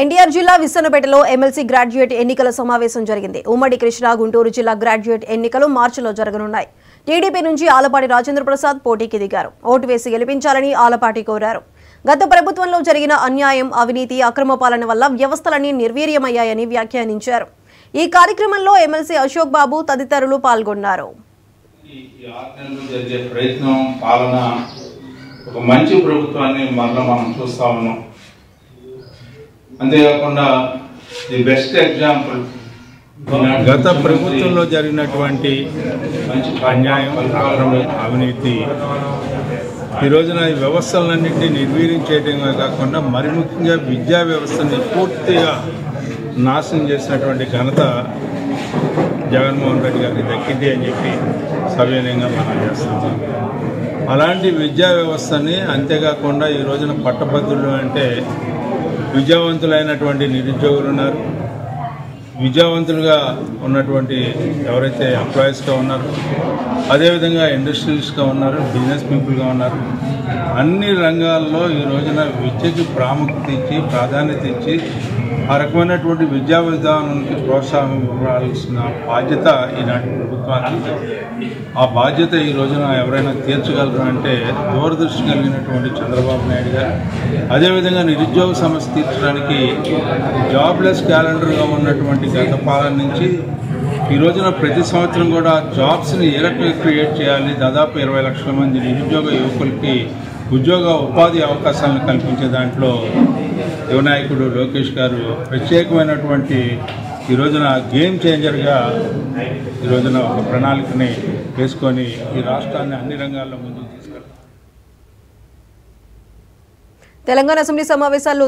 ఎన్టీఆర్ జిల్లా విసన్నపేటలో MLC graduate ఎన్నికల సమావేశం జరిగింది. ఉమ్మడి కృష్ణా గుంటూరు జిల్లా గ్రాడ్యుయేట్ ఎన్నికలు మార్చిలో జరగనున్నాయి. టీడీపీ నుంచి ఆలపాటి రాజేంద్ర ప్రసాద్ పోటీకి దిగారు. ఓటు వేసి గెలిపించాలని ఆలపాటి కోరారు. గత ప్రభుత్వంలో జరిగిన అన్యాయం, అవినీతి, అక్రమ పాలన వల్ల వ్యవస్థలన్నీ నిర్వీర్యమయ్యాయని వ్యాఖ్యానించారు. ఈ కార్యక్రమంలో ఎమ్మెల్సీ అశోక్ బాబు తదితరులు పాల్గొన్నారు. మంచి ప్రభుత్వాన్ని మరలా మనం చూస్తా ఉన్నాం. అంతేకాకుండా ది బెస్ట్ ఎగ్జాంపుల్ గత ప్రభుత్వంలో జరిగినటువంటి అన్యాయం, అవినీతి ఈ రోజున ఈ వ్యవస్థలన్నింటినీ నిర్వీర్యం చేయడమే కాకుండా మరి ముఖ్యంగా విద్యా వ్యవస్థని పూర్తిగా నాశనం చేసినటువంటి ఘనత జగన్మోహన్ రెడ్డి గారికి దక్కింది అని చెప్పి సవినయంగా మనం చేస్తున్నాం. అలాంటి విద్యా వ్యవస్థని అంతేకాకుండా ఈ రోజున పట్టభద్రులు అంటే విద్యావంతులైనటువంటి నిరుద్యోగులు ఉన్నారు, విద్యావంతులుగా ఉన్నటువంటి ఎవరైతే ఎంప్లాయీస్గా ఉన్నారో, అదేవిధంగా ఇండస్ట్రియలిస్ట్గా ఉన్నారు, బిజినెస్ పీపుల్గా ఉన్నారు. అన్ని రంగాల్లో ఈ రోజున విద్యకి ప్రాముఖ్యత ఇచ్చి ప్రాధాన్యత ఇచ్చి ఆ రకమైనటువంటి విద్యా విధానానికి ప్రోత్సాహం ఇవ్వాల్సిన బాధ్యత ఈనాటి ప్రభుత్వానికి. ఆ బాధ్యత ఈ రోజున ఎవరైనా తీర్చగలరు అంటే దూరదృష్టి కలిగినటువంటి చంద్రబాబు నాయుడు గారు. అదేవిధంగా నిరుద్యోగ సమస్య తీర్చడానికి జాబ్లెస్ క్యాలెండర్గా ఉన్నటువంటి గత పాలన నుంచి ఈ రోజున ప్రతి సంవత్సరం కూడా జాబ్స్ని ఏ రకంగా క్రియేట్ చేయాలి, దాదాపు 20 లక్షల మంది నిరుద్యోగ యువకులకి ఉద్యోగ ఉపాధి అవకాశాలను కల్పించే దాంట్లో యువనాయకుడు లోకేష్ గారు ప్రత్యేకమైనటువంటి ఈ రోజున గేమ్ చేంజర్గా ఈ రోజున ఒక ప్రణాళికని వేసుకొని ఈ రాష్ట్రాన్ని అన్ని రంగాల్లో ముందుకు తీసుకెళ్తారు. తెలంగాణ అసెంబ్లీ సమావేశాల్లో